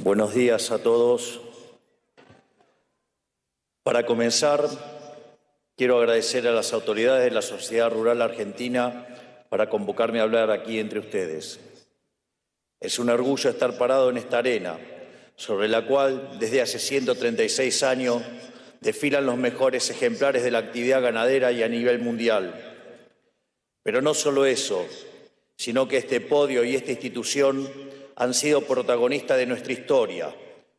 Buenos días a todos. Para comenzar, quiero agradecer a las autoridades de la sociedad rural argentina para convocarme a hablar aquí entre ustedes. Es un orgullo estar parado en esta arena, sobre la cual desde hace 136 años desfilan los mejores ejemplares de la actividad ganadera y a nivel mundial. Pero no solo eso, sino que este podio y esta institución han sido protagonistas de nuestra historia,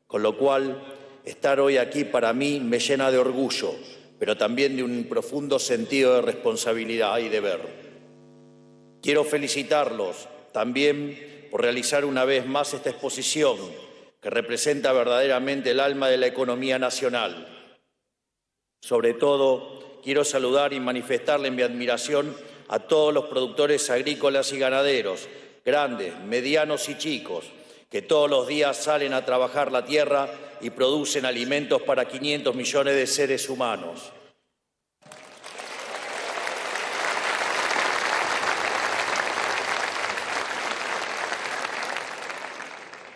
con lo cual estar hoy aquí para mí me llena de orgullo, pero también de un profundo sentido de responsabilidad y deber. Quiero felicitarlos también por realizar una vez más esta exposición que representa verdaderamente el alma de la economía nacional. Sobre todo, quiero saludar y manifestarle mi admiración a todos los productores agrícolas y ganaderos, grandes, medianos y chicos, que todos los días salen a trabajar la tierra y producen alimentos para 500 millones de seres humanos.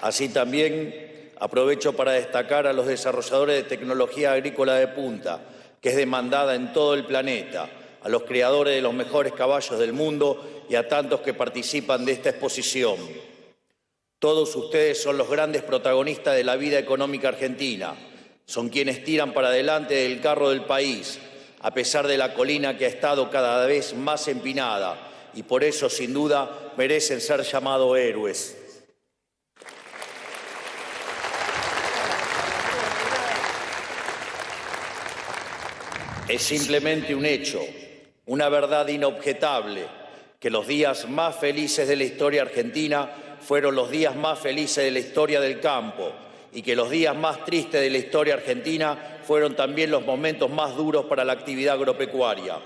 Así también aprovecho para destacar a los desarrolladores de tecnología agrícola de punta, que es demandada en todo el planeta, a los creadores de los mejores caballos del mundo y a tantos que participan de esta exposición. Todos ustedes son los grandes protagonistas de la vida económica argentina. Son quienes tiran para adelante el carro del país, a pesar de la colina que ha estado cada vez más empinada, y por eso, sin duda, merecen ser llamados héroes. Es simplemente un hecho, una verdad inobjetable, que los días más felices de la historia argentina fueron los días más felices de la historia del campo y que los días más tristes de la historia argentina fueron también los momentos más duros para la actividad agropecuaria.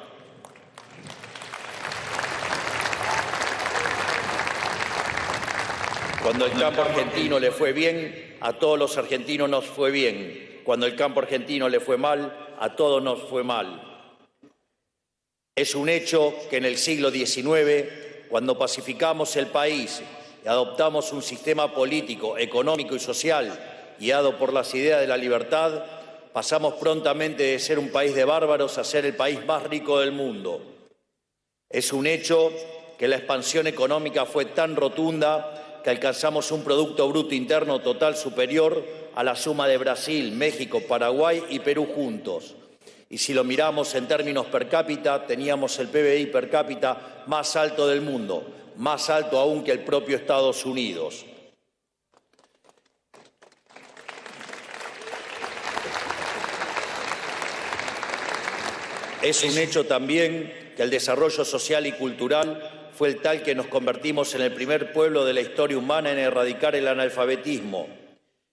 Cuando el campo argentino le fue bien, a todos los argentinos nos fue bien. Cuando el campo argentino le fue mal, a todos nos fue mal. Es un hecho que en el siglo XIX, cuando pacificamos el país y adoptamos un sistema político, económico y social guiado por las ideas de la libertad, pasamos prontamente de ser un país de bárbaros a ser el país más rico del mundo. Es un hecho que la expansión económica fue tan rotunda que alcanzamos un Producto Bruto Interno Total superior a la suma de Brasil, México, Paraguay y Perú juntos. Y si lo miramos en términos per cápita, teníamos el PBI per cápita más alto del mundo, más alto aún que el propio Estados Unidos. Es un hecho también que el desarrollo social y cultural fue el tal que nos convertimos en el primer pueblo de la historia humana en erradicar el analfabetismo.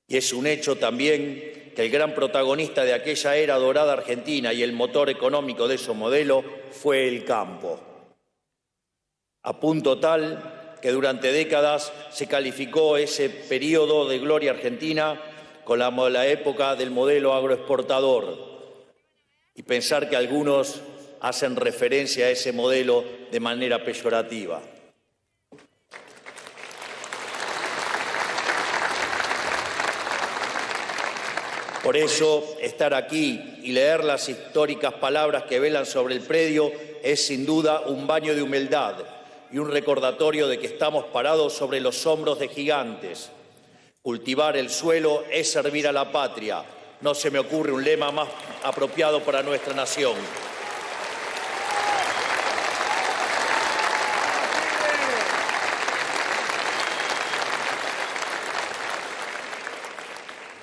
Y es un hecho también que el gran protagonista de aquella era dorada argentina y el motor económico de su modelo fue el campo. A punto tal que durante décadas se calificó ese periodo de gloria argentina con la época del modelo agroexportador. Y pensar que algunos hacen referencia a ese modelo de manera peyorativa. Por eso, estar aquí y leer las históricas palabras que velan sobre el predio es sin duda un baño de humildad y un recordatorio de que estamos parados sobre los hombros de gigantes. Cultivar el suelo es servir a la patria. No se me ocurre un lema más apropiado para nuestra nación.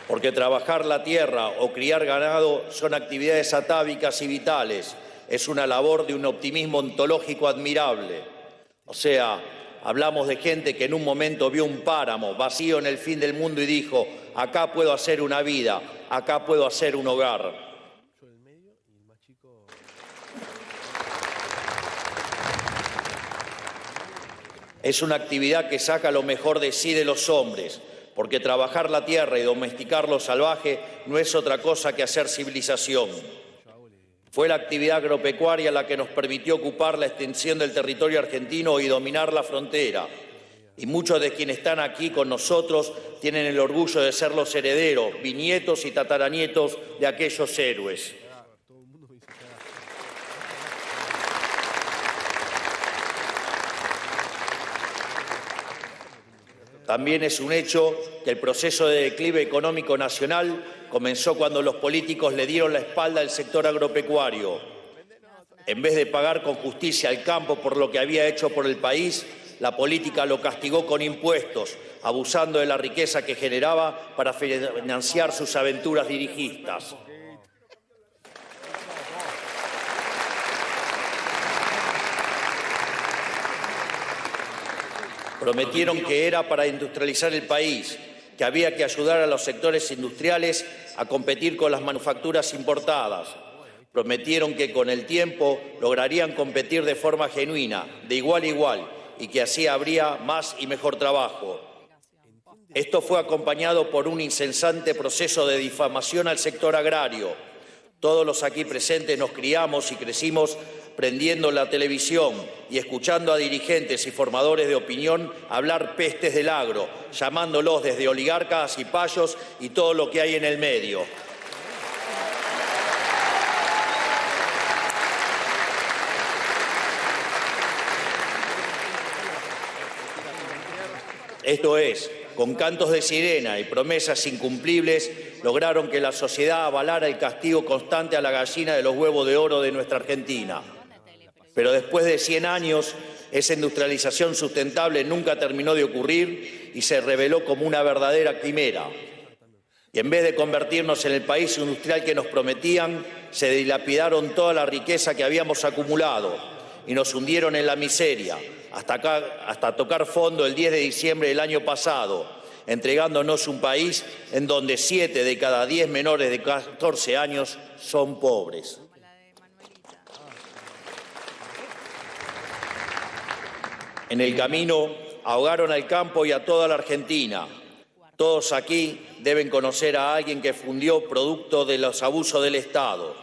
Porque trabajar la tierra o criar ganado son actividades atávicas y vitales. Es una labor de un optimismo ontológico admirable. O sea, hablamos de gente que en un momento vio un páramo vacío en el fin del mundo y dijo, acá puedo hacer una vida, acá puedo hacer un hogar. Es una actividad que saca lo mejor de sí de los hombres, porque trabajar la tierra y domesticar lo salvaje no es otra cosa que hacer civilización. Fue la actividad agropecuaria la que nos permitió ocupar la extensión del territorio argentino y dominar la frontera. Y muchos de quienes están aquí con nosotros tienen el orgullo de ser los herederos, bisnietos y tataranietos de aquellos héroes. También es un hecho que el proceso de declive económico nacional comenzó cuando los políticos le dieron la espalda al sector agropecuario. En vez de pagar con justicia al campo por lo que había hecho por el país, la política lo castigó con impuestos, abusando de la riqueza que generaba para financiar sus aventuras dirigistas. Prometieron que era para industrializar el país, que había que ayudar a los sectores industriales a competir con las manufacturas importadas. Prometieron que con el tiempo lograrían competir de forma genuina, de igual a igual, y que así habría más y mejor trabajo. Esto fue acompañado por un incesante proceso de difamación al sector agrario. Todos los aquí presentes nos criamos y crecimos prendiendo la televisión y escuchando a dirigentes y formadores de opinión hablar pestes del agro, llamándolos desde oligarcas y payos y todo lo que hay en el medio. Esto es, con cantos de sirena y promesas incumplibles, lograron que la sociedad avalara el castigo constante a la gallina de los huevos de oro de nuestra Argentina. Pero después de 100 años, esa industrialización sustentable nunca terminó de ocurrir y se reveló como una verdadera quimera. Y en vez de convertirnos en el país industrial que nos prometían, se dilapidaron toda la riqueza que habíamos acumulado y nos hundieron en la miseria, hasta tocar fondo el 10 de diciembre del año pasado, entregándonos un país en donde 7 de cada 10 menores de 14 años son pobres. En el camino ahogaron al campo y a toda la Argentina. Todos aquí deben conocer a alguien que fundió producto de los abusos del Estado.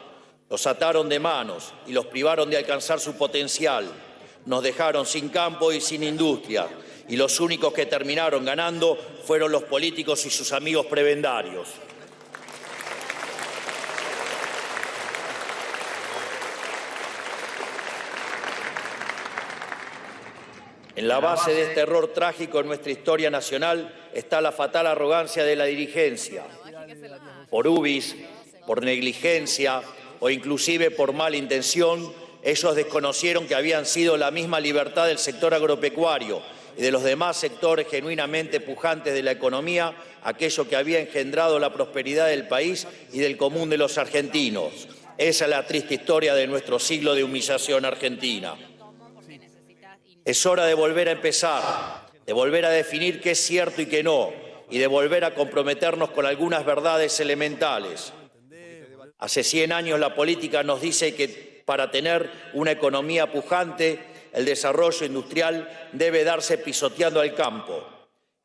Los ataron de manos y los privaron de alcanzar su potencial. Nos dejaron sin campo y sin industria. Y los únicos que terminaron ganando fueron los políticos y sus amigos prebendarios. En la base de este error trágico en nuestra historia nacional está la fatal arrogancia de la dirigencia. Por ubis, por negligencia o inclusive por mala intención, ellos desconocieron que habían sido la misma libertad del sector agropecuario y de los demás sectores genuinamente pujantes de la economía, aquello que había engendrado la prosperidad del país y del común de los argentinos. Esa es la triste historia de nuestro siglo de humillación argentina. Es hora de volver a empezar, de volver a definir qué es cierto y qué no, y de volver a comprometernos con algunas verdades elementales. Hace 100 años la política nos dice que para tener una economía pujante, el desarrollo industrial debe darse pisoteando al campo.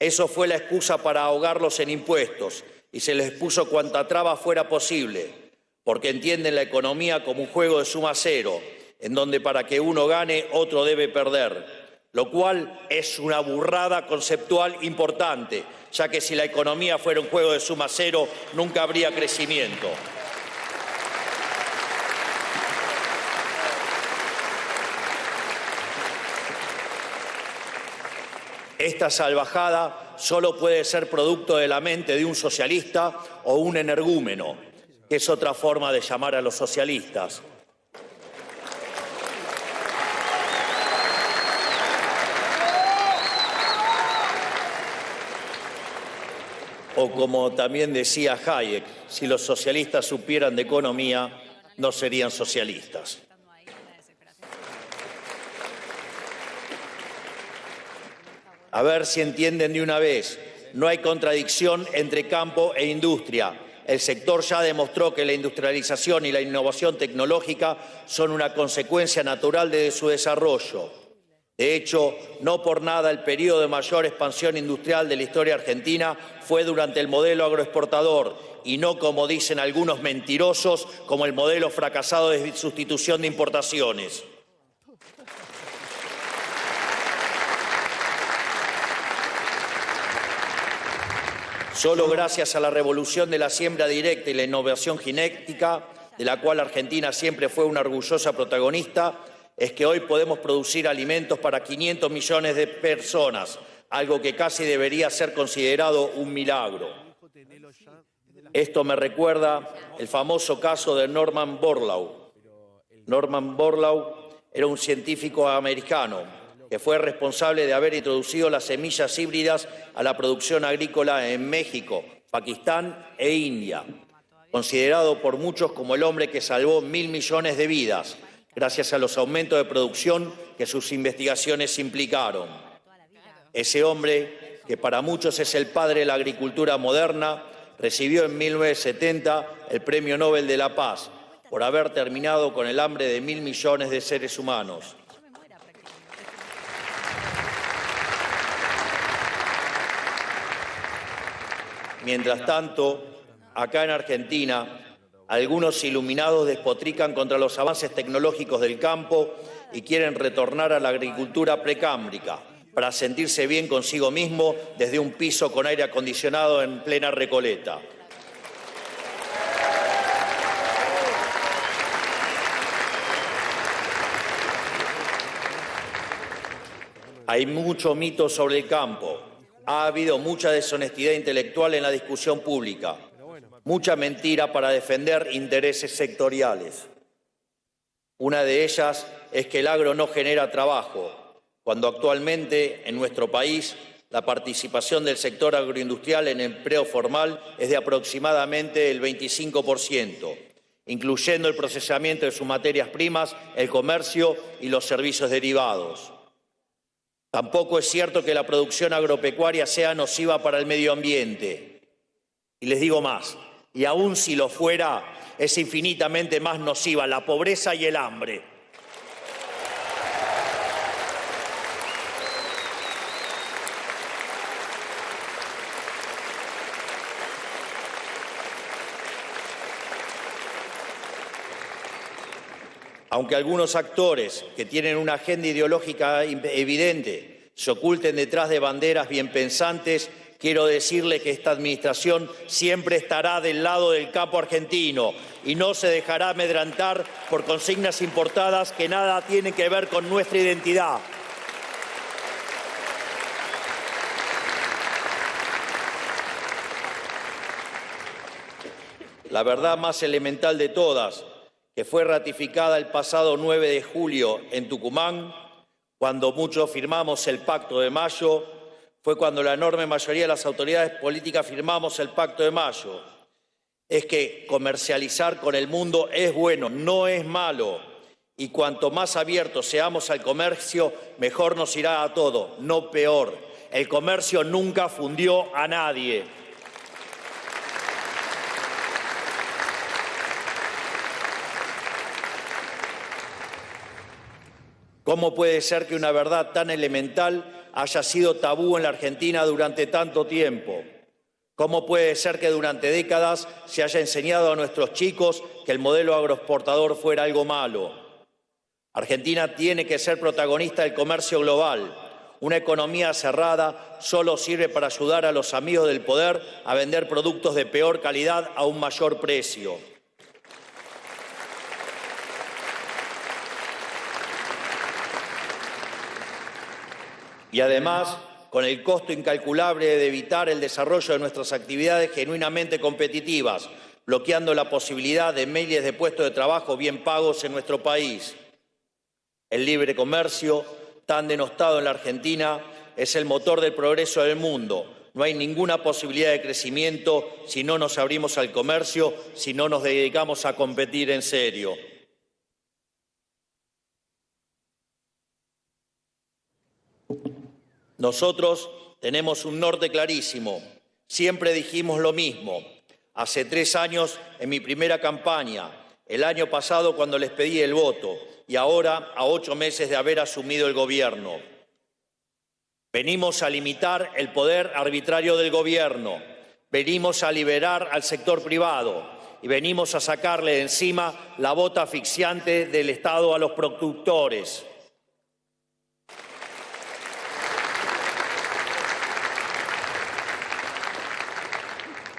Eso fue la excusa para ahogarlos en impuestos y se les puso cuanta traba fuera posible, porque entienden la economía como un juego de suma cero, en donde para que uno gane, otro debe perder, lo cual es una burrada conceptual importante, ya que si la economía fuera un juego de suma cero, nunca habría crecimiento. Esta salvajada solo puede ser producto de la mente de un socialista o un energúmeno, que es otra forma de llamar a los socialistas. O como también decía Hayek, si los socialistas supieran de economía, no serían socialistas. A ver si entienden de una vez, no hay contradicción entre campo e industria. El sector ya demostró que la industrialización y la innovación tecnológica son una consecuencia natural de su desarrollo. De hecho, no por nada el periodo de mayor expansión industrial de la historia argentina fue durante el modelo agroexportador y no, como dicen algunos mentirosos, como el modelo fracasado de sustitución de importaciones. Solo gracias a la revolución de la siembra directa y la innovación genética, de la cual Argentina siempre fue una orgullosa protagonista, es que hoy podemos producir alimentos para 500 millones de personas, algo que casi debería ser considerado un milagro. Esto me recuerda el famoso caso de Norman Borlaug. Norman Borlaug era un científico americano que fue responsable de haber introducido las semillas híbridas a la producción agrícola en México, Pakistán e India, considerado por muchos como el hombre que salvó 1.000 millones de vidas, gracias a los aumentos de producción que sus investigaciones implicaron. Ese hombre, que para muchos es el padre de la agricultura moderna, recibió en 1970 el Premio Nobel de la Paz por haber terminado con el hambre de 1.000 millones de seres humanos. Mientras tanto, acá en Argentina, algunos iluminados despotrican contra los avances tecnológicos del campo y quieren retornar a la agricultura precámbrica para sentirse bien consigo mismo desde un piso con aire acondicionado en plena Recoleta. Hay mucho mito sobre el campo. Ha habido mucha deshonestidad intelectual en la discusión pública, mucha mentira para defender intereses sectoriales. Una de ellas es que el agro no genera trabajo, cuando actualmente en nuestro país la participación del sector agroindustrial en empleo formal es de aproximadamente el 25%, incluyendo el procesamiento de sus materias primas, el comercio y los servicios derivados. Tampoco es cierto que la producción agropecuaria sea nociva para el medio ambiente. Y les digo más, y aun si lo fuera, es infinitamente más nociva la pobreza y el hambre. Aunque algunos actores que tienen una agenda ideológica evidente se oculten detrás de banderas bien pensantes, quiero decirle que esta administración siempre estará del lado del campo argentino y no se dejará amedrentar por consignas importadas que nada tienen que ver con nuestra identidad. La verdad más elemental de todas, que fue ratificada el pasado 9 de julio en Tucumán, cuando muchos firmamos el Pacto de Mayo, fue cuando la enorme mayoría de las autoridades políticas firmamos el Pacto de Mayo. Es que comercializar con el mundo es bueno, no es malo. Y cuanto más abiertos seamos al comercio, mejor nos irá a todo, no peor. El comercio nunca fundió a nadie. ¿Cómo puede ser que una verdad tan elemental haya sido tabú en la Argentina durante tanto tiempo? ¿Cómo puede ser que durante décadas se haya enseñado a nuestros chicos que el modelo agroexportador fuera algo malo? Argentina tiene que ser protagonista del comercio global. Una economía cerrada solo sirve para ayudar a los amigos del poder a vender productos de peor calidad a un mayor precio. Y además, con el costo incalculable de evitar el desarrollo de nuestras actividades genuinamente competitivas, bloqueando la posibilidad de miles de puestos de trabajo bien pagos en nuestro país. El libre comercio, tan denostado en la Argentina, es el motor del progreso del mundo. No hay ninguna posibilidad de crecimiento si no nos abrimos al comercio, si no nos dedicamos a competir en serio. Nosotros tenemos un norte clarísimo. Siempre dijimos lo mismo. Hace 3 años en mi primera campaña, el año pasado cuando les pedí el voto y ahora a 8 meses de haber asumido el gobierno. Venimos a limitar el poder arbitrario del gobierno. Venimos a liberar al sector privado y venimos a sacarle de encima la bota asfixiante del Estado a los productores.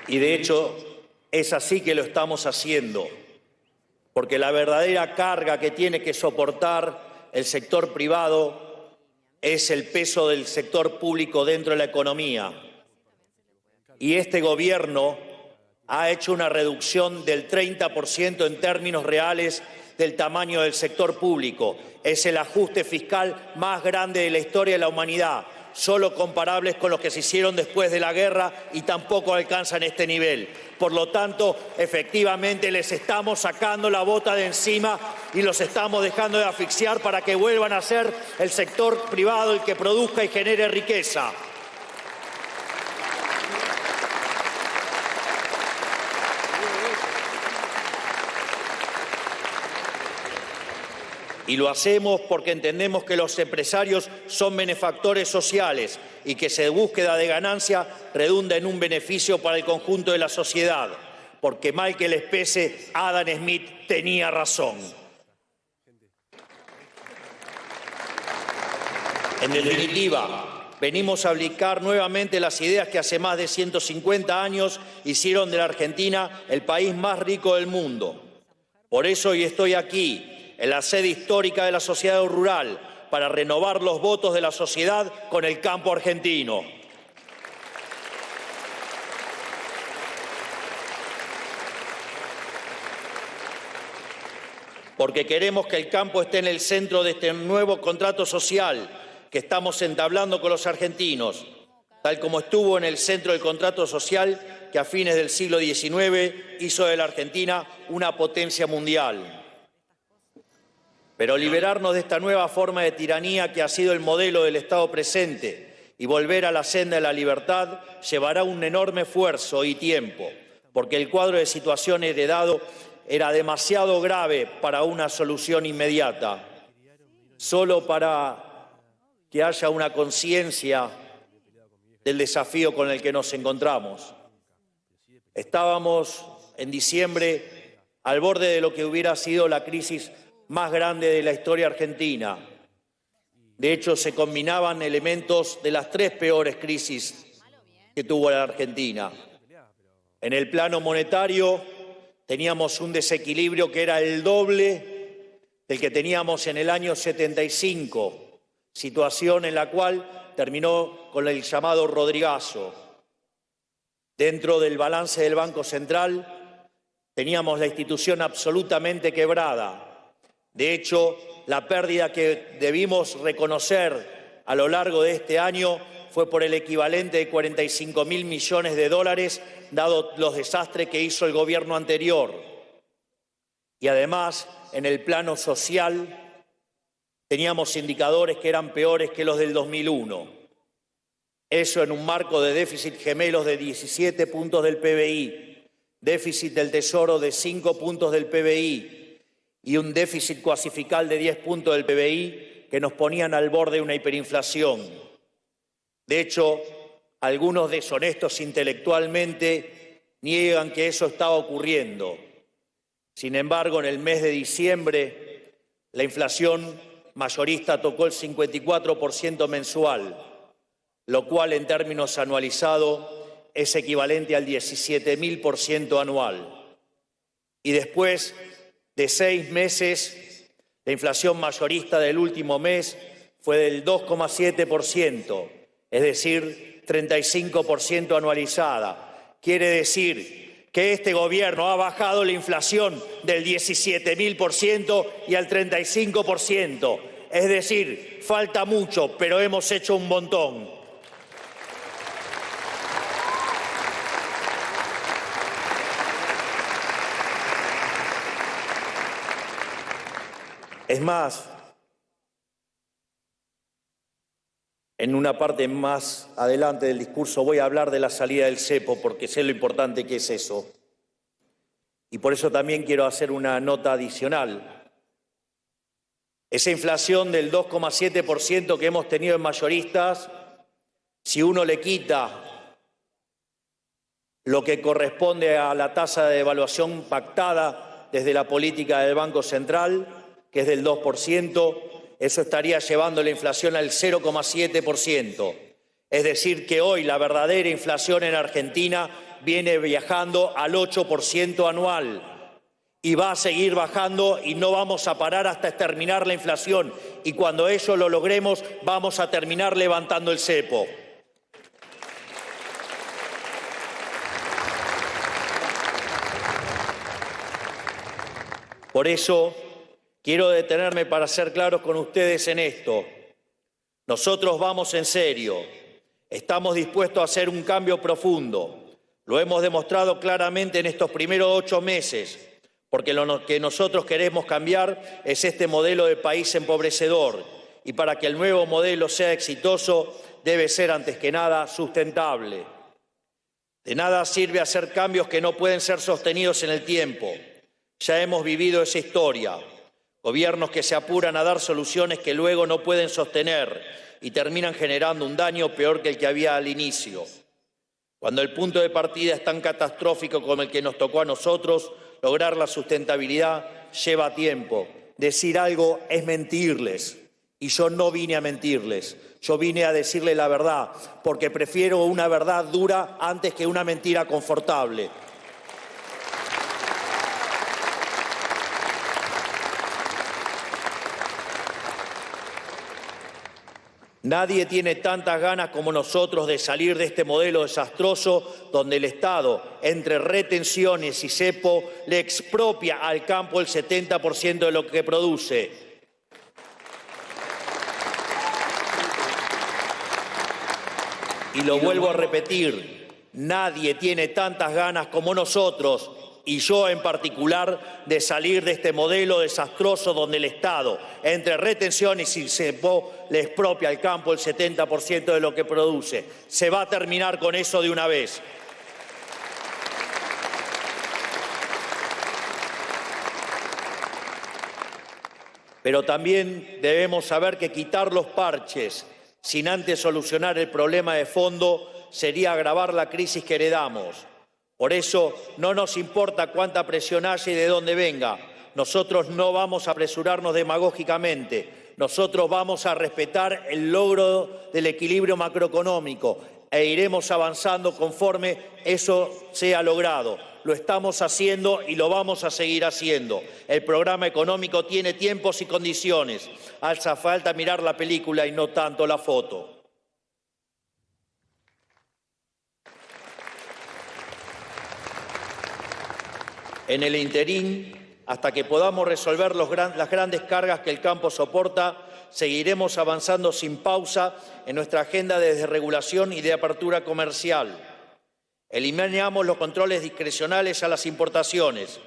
Y de hecho, es así que lo estamos haciendo, porque la verdadera carga que tiene que soportar el sector privado es el peso del sector público dentro de la economía. Y este gobierno ha hecho una reducción del 30% en términos reales del tamaño del sector público. Es el ajuste fiscal más grande de la historia de la humanidad, solo comparables con los que se hicieron después de la guerra y tampoco alcanzan este nivel. Por lo tanto, efectivamente les estamos sacando la bota de encima y los estamos dejando de asfixiar para que vuelvan a ser el sector privado el que produzca y genere riqueza. Y lo hacemos porque entendemos que los empresarios son benefactores sociales y que su búsqueda de ganancia redunda en un beneficio para el conjunto de la sociedad. Porque mal que les pese, Adam Smith tenía razón. En definitiva, venimos a aplicar nuevamente las ideas que hace más de 150 años hicieron de la Argentina el país más rico del mundo. Por eso hoy estoy aquí, en la sede histórica de la sociedad rural, para renovar los votos de la sociedad con el campo argentino. Porque queremos que el campo esté en el centro de este nuevo contrato social que estamos entablando con los argentinos, tal como estuvo en el centro del contrato social que a fines del siglo XIX hizo de la Argentina una potencia mundial. Pero liberarnos de esta nueva forma de tiranía que ha sido el modelo del Estado presente y volver a la senda de la libertad llevará un enorme esfuerzo y tiempo, porque el cuadro de situación heredado era demasiado grave para una solución inmediata. Solo para que haya una conciencia del desafío con el que nos encontramos. Estábamos en diciembre al borde de lo que hubiera sido la crisis más grande de la historia argentina. De hecho, se combinaban elementos de las tres peores crisis que tuvo la Argentina. En el plano monetario teníamos un desequilibrio que era el doble del que teníamos en el año 75, situación en la cual terminó con el llamado Rodrigazo. Dentro del balance del Banco Central teníamos la institución absolutamente quebrada. De hecho, la pérdida que debimos reconocer a lo largo de este año fue por el equivalente de 45.000 millones de dólares, dado los desastres que hizo el gobierno anterior. Y además, en el plano social, teníamos indicadores que eran peores que los del 2001. Eso en un marco de déficit gemelos de 17 puntos del PBI, déficit del Tesoro de 5 puntos del PBI, y un déficit coacifiscal de 10 puntos del PBI que nos ponían al borde de una hiperinflación. De hecho, algunos deshonestos intelectualmente niegan que eso estaba ocurriendo. Sin embargo, en el mes de diciembre, la inflación mayorista tocó el 54% mensual, lo cual en términos anualizados es equivalente al 17.000% anual. Y después de 6 meses, la inflación mayorista del último mes fue del 2,7%, es decir, 35% anualizada. Quiere decir que este gobierno ha bajado la inflación del 17.000% y al 35%. Es decir, falta mucho, pero hemos hecho un montón. Es más, en una parte más adelante del discurso voy a hablar de la salida del cepo, porque sé lo importante que es eso. Y por eso también quiero hacer una nota adicional. Esa inflación del 2,7% que hemos tenido en mayoristas, si uno le quita lo que corresponde a la tasa de devaluación pactada desde la política del Banco Central, que es del 2%, eso estaría llevando la inflación al 0,7%. Es decir, que hoy la verdadera inflación en Argentina viene viajando al 8% anual y va a seguir bajando y no vamos a parar hasta exterminar la inflación. Y cuando eso lo logremos, vamos a terminar levantando el cepo. Por eso, quiero detenerme para ser claros con ustedes en esto. Nosotros vamos en serio. Estamos dispuestos a hacer un cambio profundo. Lo hemos demostrado claramente en estos primeros 8 meses, porque lo que nosotros queremos cambiar es este modelo de país empobrecedor. Y para que el nuevo modelo sea exitoso, debe ser, antes que nada, sustentable. De nada sirve hacer cambios que no pueden ser sostenidos en el tiempo. Ya hemos vivido esa historia. Gobiernos que se apuran a dar soluciones que luego no pueden sostener y terminan generando un daño peor que el que había al inicio. Cuando el punto de partida es tan catastrófico como el que nos tocó a nosotros, lograr la sustentabilidad lleva tiempo. Decir algo es mentirles. Y yo no vine a mentirles. Yo vine a decirles la verdad, porque prefiero una verdad dura antes que una mentira confortable. Nadie tiene tantas ganas como nosotros de salir de este modelo desastroso donde el Estado, entre retenciones y cepo, le expropia al campo el 70% de lo que produce. Y lo vuelvo a repetir, nadie tiene tantas ganas como nosotros, y yo en particular, de salir de este modelo desastroso donde el Estado, entre retenciones y cepo, le expropia al campo el 70% de lo que produce. Se va a terminar con eso de una vez. Pero también debemos saber que quitar los parches sin antes solucionar el problema de fondo sería agravar la crisis que heredamos. Por eso no nos importa cuánta presión haya y de dónde venga. Nosotros no vamos a apresurarnos demagógicamente. Nosotros vamos a respetar el logro del equilibrio macroeconómico e iremos avanzando conforme eso sea logrado. Lo estamos haciendo y lo vamos a seguir haciendo. El programa económico tiene tiempos y condiciones. Hace falta mirar la película y no tanto la foto. En el interín, hasta que podamos resolver las grandes cargas que el campo soporta, seguiremos avanzando sin pausa en nuestra agenda de desregulación y de apertura comercial. Eliminamos los controles discrecionales a las importaciones.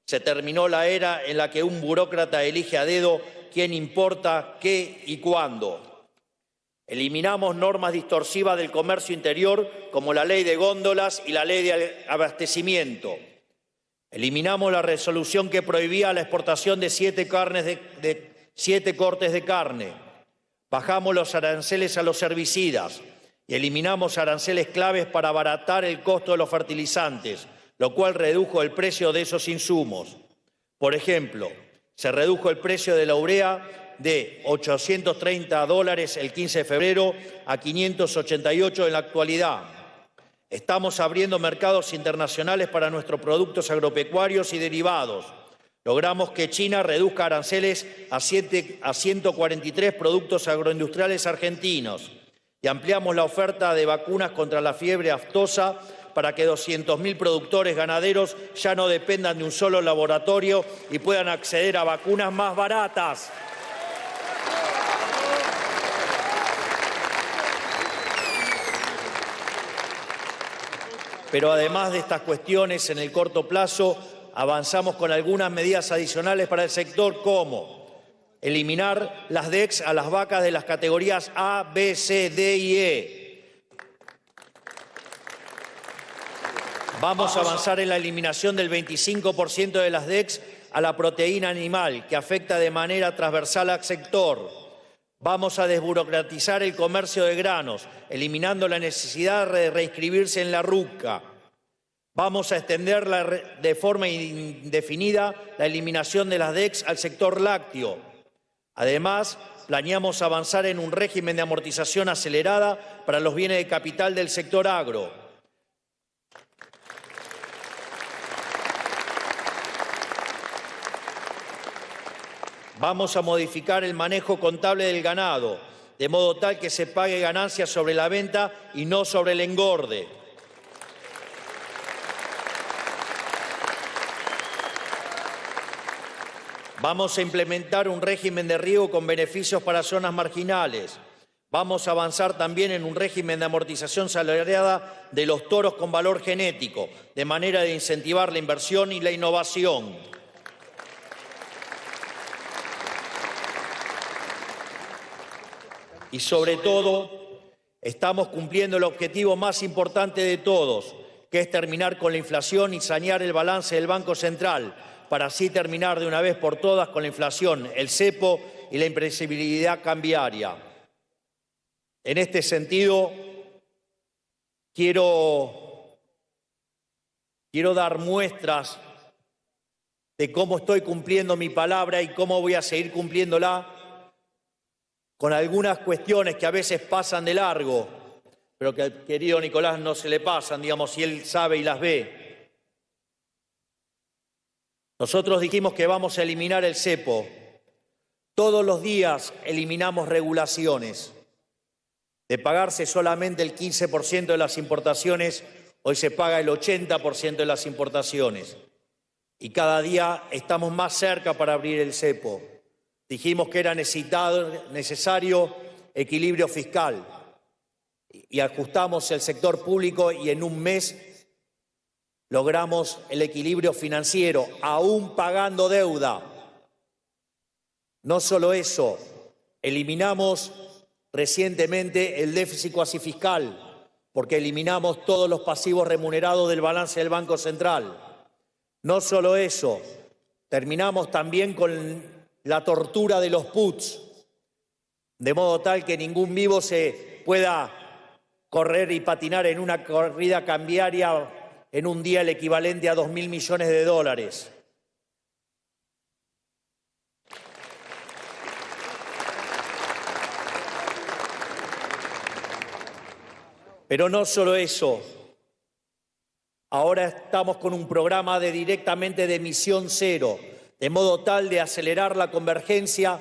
Se terminó la era en la que un burócrata elige a dedo quién importa, qué y cuándo. Eliminamos normas distorsivas del comercio interior, como la ley de góndolas y la ley de abastecimiento. Eliminamos la resolución que prohibía la exportación de 7 cortes de carne. Bajamos los aranceles a los herbicidas y eliminamos aranceles claves para abaratar el costo de los fertilizantes, lo cual redujo el precio de esos insumos. Por ejemplo, se redujo el precio de la urea de $830 el 15 de febrero a $588 en la actualidad. Estamos abriendo mercados internacionales para nuestros productos agropecuarios y derivados. Logramos que China reduzca aranceles a 143 productos agroindustriales argentinos y ampliamos la oferta de vacunas contra la fiebre aftosa para que 200.000 productores ganaderos ya no dependan de un solo laboratorio y puedan acceder a vacunas más baratas. Pero además de estas cuestiones, en el corto plazo, avanzamos con algunas medidas adicionales para el sector, como eliminar las DEX a las vacas de las categorías A, B, C, D y E. Vamos a avanzar en la eliminación del 25% de las DEX a la proteína animal, que afecta de manera transversal al sector. Vamos a desburocratizar el comercio de granos, eliminando la necesidad de reinscribirse en la RUCA. Vamos a extender de forma indefinida la eliminación de las DEX al sector lácteo. Además, planeamos avanzar en un régimen de amortización acelerada para los bienes de capital del sector agro. Vamos a modificar el manejo contable del ganado, de modo tal que se pague ganancias sobre la venta y no sobre el engorde. Vamos a implementar un régimen de riego con beneficios para zonas marginales. Vamos a avanzar también en un régimen de amortización salariada de los toros con valor genético, de manera de incentivar la inversión y la innovación. Y sobre todo, estamos cumpliendo el objetivo más importante de todos, que es terminar con la inflación y sanear el balance del Banco Central, para así terminar de una vez por todas con la inflación, el cepo y la imprevisibilidad cambiaria. En este sentido, quiero dar muestras de cómo estoy cumpliendo mi palabra y cómo voy a seguir cumpliéndola, con algunas cuestiones que a veces pasan de largo, pero que al querido Nicolás no se le pasan, digamos, si él sabe y las ve. Nosotros dijimos que vamos a eliminar el cepo. Todos los días eliminamos regulaciones. De pagarse solamente el 15% de las importaciones, hoy se paga el 80% de las importaciones. Y cada día estamos más cerca para abrir el cepo. Dijimos que era necesario equilibrio fiscal y ajustamos el sector público y en un mes logramos el equilibrio financiero, aún pagando deuda. No solo eso, eliminamos recientemente el déficit cuasi fiscal, porque eliminamos todos los pasivos remunerados del balance del Banco Central. No solo eso, terminamos también con la tortura de los puts, de modo tal que ningún vivo se pueda correr y patinar en una corrida cambiaria en un día el equivalente a 2.000 millones de dólares. Pero no solo eso, ahora estamos con un programa directamente de emisión cero, de modo tal de acelerar la convergencia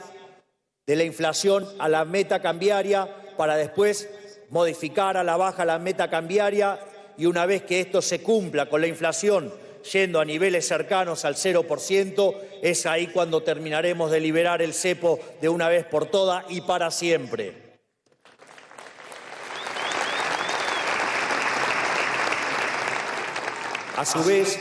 de la inflación a la meta cambiaria para después modificar a la baja la meta cambiaria y una vez que esto se cumpla con la inflación yendo a niveles cercanos al 0%, es ahí cuando terminaremos de liberar el cepo de una vez por todas y para siempre. A su vez,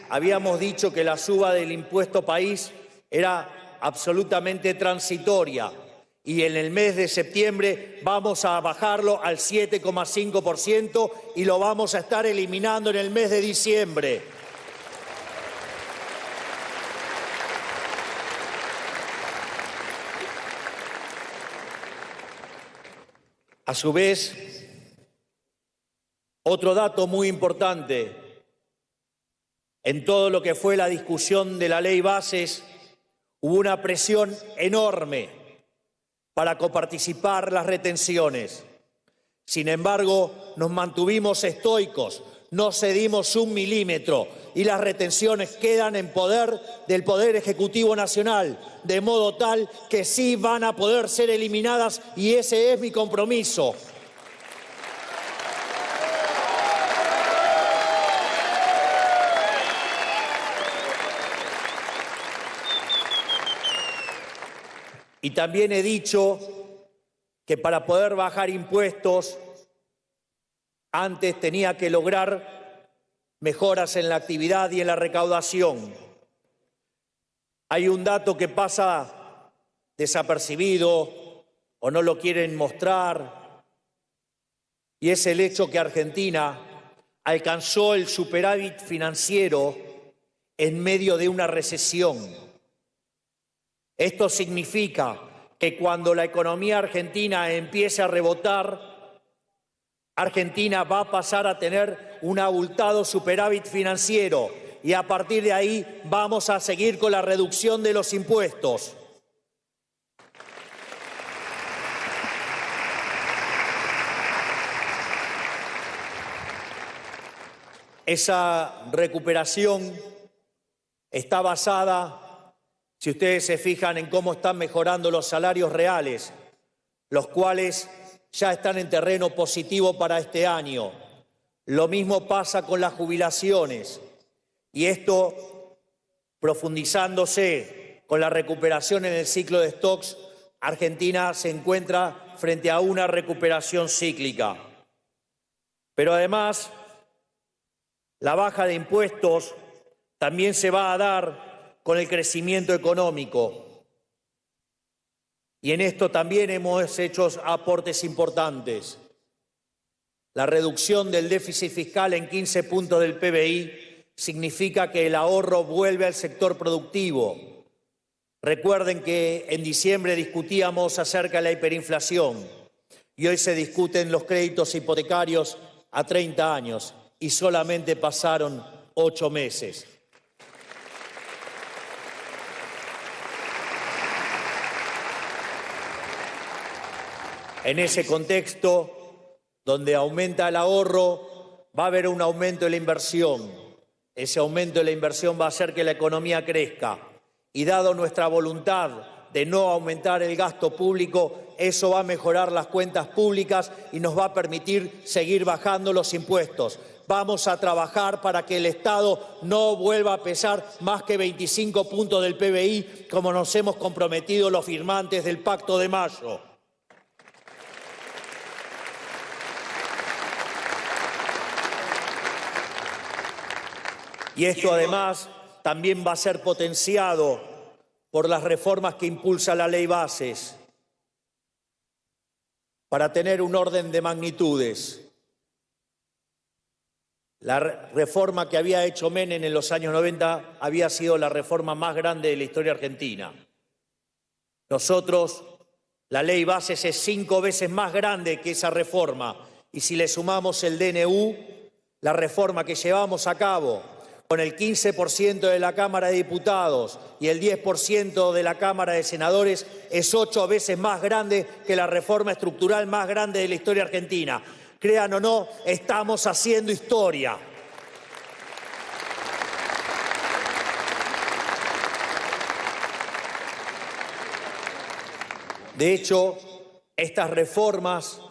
habíamos dicho que la suba del impuesto país era absolutamente transitoria y en el mes de septiembre vamos a bajarlo al 7,5% y lo vamos a estar eliminando en el mes de diciembre. A su vez, otro dato muy importante. En todo lo que fue la discusión de la ley bases, hubo una presión enorme para coparticipar las retenciones. Sin embargo, nos mantuvimos estoicos, no cedimos un milímetro y las retenciones quedan en poder del Poder Ejecutivo Nacional, de modo tal que sí van a poder ser eliminadas y ese es mi compromiso. Y también he dicho que para poder bajar impuestos, antes tenía que lograr mejoras en la actividad y en la recaudación. Hay un dato que pasa desapercibido o no lo quieren mostrar, y es el hecho que Argentina alcanzó el superávit financiero en medio de una recesión. Esto significa que cuando la economía argentina empiece a rebotar, Argentina va a pasar a tener un abultado superávit financiero y a partir de ahí vamos a seguir con la reducción de los impuestos. Esa recuperación está basada Si ustedes se fijan en cómo están mejorando los salarios reales, los cuales ya están en terreno positivo para este año. Lo mismo pasa con las jubilaciones. Y esto, profundizándose con la recuperación en el ciclo de stocks, Argentina se encuentra frente a una recuperación cíclica. Pero además, la baja de impuestos también se va a dar con el crecimiento económico. Y en esto también hemos hecho aportes importantes. La reducción del déficit fiscal en 15 puntos del PBI significa que el ahorro vuelve al sector productivo. Recuerden que en diciembre discutíamos acerca de la hiperinflación y hoy se discuten los créditos hipotecarios a 30 años y solamente pasaron 8 meses. En ese contexto, donde aumenta el ahorro, va a haber un aumento de la inversión. Ese aumento de la inversión va a hacer que la economía crezca. Y dado nuestra voluntad de no aumentar el gasto público, eso va a mejorar las cuentas públicas y nos va a permitir seguir bajando los impuestos. Vamos a trabajar para que el Estado no vuelva a pesar más que 25 puntos del PBI, como nos hemos comprometido los firmantes del Pacto de Mayo. Y esto además también va a ser potenciado por las reformas que impulsa la Ley Bases para tener un orden de magnitudes. La reforma que había hecho Menem en los años 90 había sido la reforma más grande de la historia argentina. Nosotros, la Ley Bases es 5 veces más grande que esa reforma. Y si le sumamos el DNU, la reforma que llevamos a cabo con el 15% de la Cámara de Diputados y el 10% de la Cámara de Senadores, es 8 veces más grande que la reforma estructural más grande de la historia argentina. Crean o no, estamos haciendo historia. De hecho, estas reformas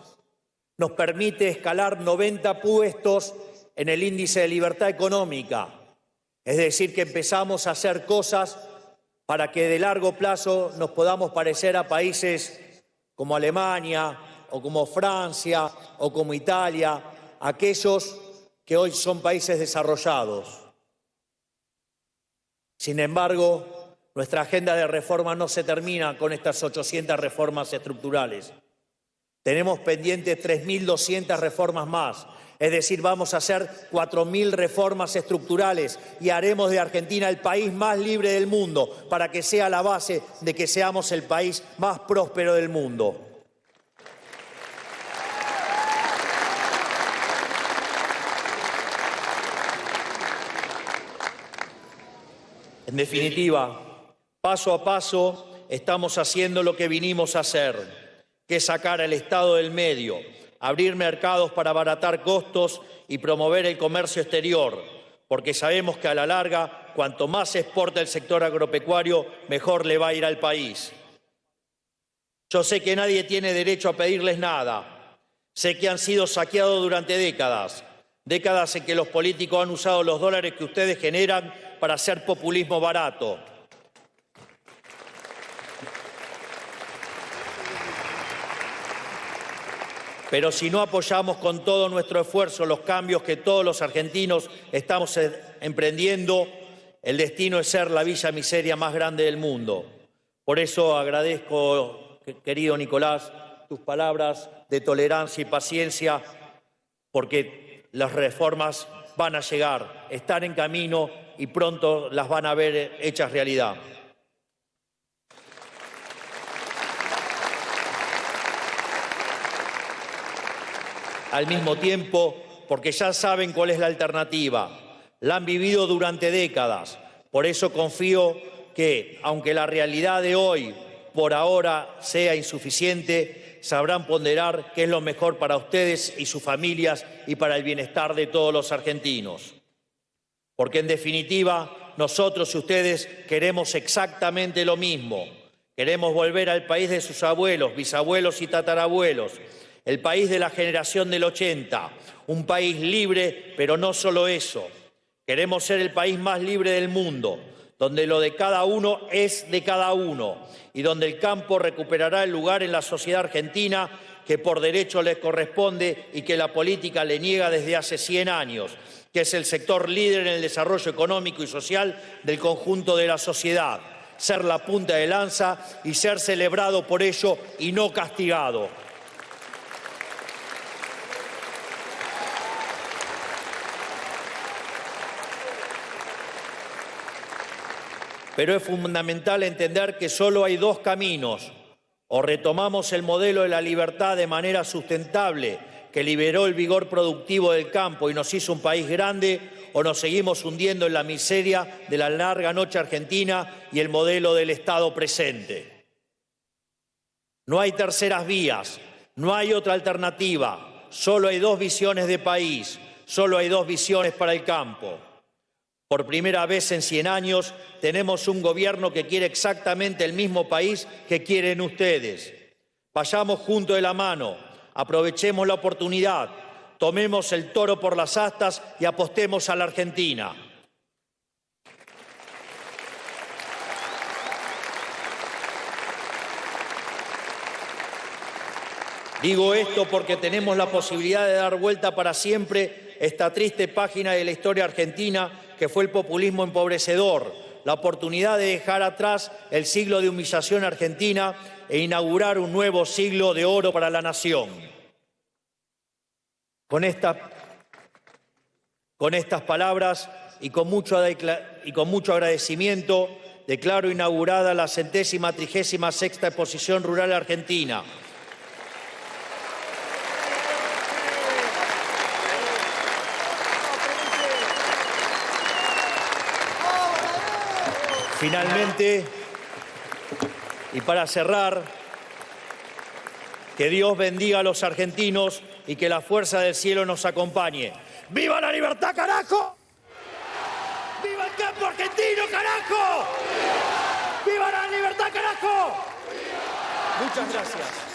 nos permiten escalar 90 puestos en el índice de libertad económica. Es decir, que empezamos a hacer cosas para que de largo plazo nos podamos parecer a países como Alemania o como Francia o como Italia, aquellos que hoy son países desarrollados. Sin embargo, nuestra agenda de reforma no se termina con estas 800 reformas estructurales. Tenemos pendientes 3.200 reformas más. Es decir, vamos a hacer 4.000 reformas estructurales y haremos de Argentina el país más libre del mundo para que sea la base de que seamos el país más próspero del mundo. En definitiva, paso a paso estamos haciendo lo que vinimos a hacer, que es sacar al Estado del medio, abrir mercados para abaratar costos y promover el comercio exterior, porque sabemos que a la larga, cuanto más se exporta el sector agropecuario, mejor le va a ir al país. Yo sé que nadie tiene derecho a pedirles nada. Sé que han sido saqueados durante décadas en que los políticos han usado los dólares que ustedes generan para hacer populismo barato. Pero si no apoyamos con todo nuestro esfuerzo los cambios que todos los argentinos estamos emprendiendo, el destino es ser la villa miseria más grande del mundo. Por eso agradezco, querido Nicolás, tus palabras de tolerancia y paciencia, porque las reformas van a llegar, están en camino y pronto las van a ver hechas realidad. Al mismo tiempo, porque ya saben cuál es la alternativa. La han vivido durante décadas. Por eso confío que, aunque la realidad de hoy por ahora sea insuficiente, sabrán ponderar qué es lo mejor para ustedes y sus familias y para el bienestar de todos los argentinos. Porque en definitiva, nosotros y ustedes queremos exactamente lo mismo. Queremos volver al país de sus abuelos, bisabuelos y tatarabuelos, el país de la generación del 80, un país libre, pero no solo eso. Queremos ser el país más libre del mundo, donde lo de cada uno es de cada uno y donde el campo recuperará el lugar en la sociedad argentina que por derecho les corresponde y que la política le niega desde hace 100 años, que es el sector líder en el desarrollo económico y social del conjunto de la sociedad. Ser la punta de lanza y ser celebrado por ello y no castigado. Pero es fundamental entender que solo hay dos caminos. O retomamos el modelo de la libertad de manera sustentable, que liberó el vigor productivo del campo y nos hizo un país grande, o nos seguimos hundiendo en la miseria de la larga noche argentina y el modelo del Estado presente. No hay terceras vías, no hay otra alternativa, solo hay dos visiones de país, solo hay dos visiones para el campo. Por primera vez en 100 años tenemos un gobierno que quiere exactamente el mismo país que quieren ustedes. Vayamos juntos de la mano, aprovechemos la oportunidad, tomemos el toro por las astas y apostemos a la Argentina. Digo esto porque tenemos la posibilidad de dar vuelta para siempre esta triste página de la historia argentina que fue el populismo empobrecedor, la oportunidad de dejar atrás el siglo de humillación argentina e inaugurar un nuevo siglo de oro para la nación. Con estas palabras y con mucho agradecimiento, declaro inaugurada la 136ª Exposición Rural Argentina. Finalmente, y para cerrar, que Dios bendiga a los argentinos y que la fuerza del cielo nos acompañe. ¡Viva la libertad, carajo! ¡Viva el campo argentino, carajo! ¡Viva la libertad, carajo! Muchas gracias.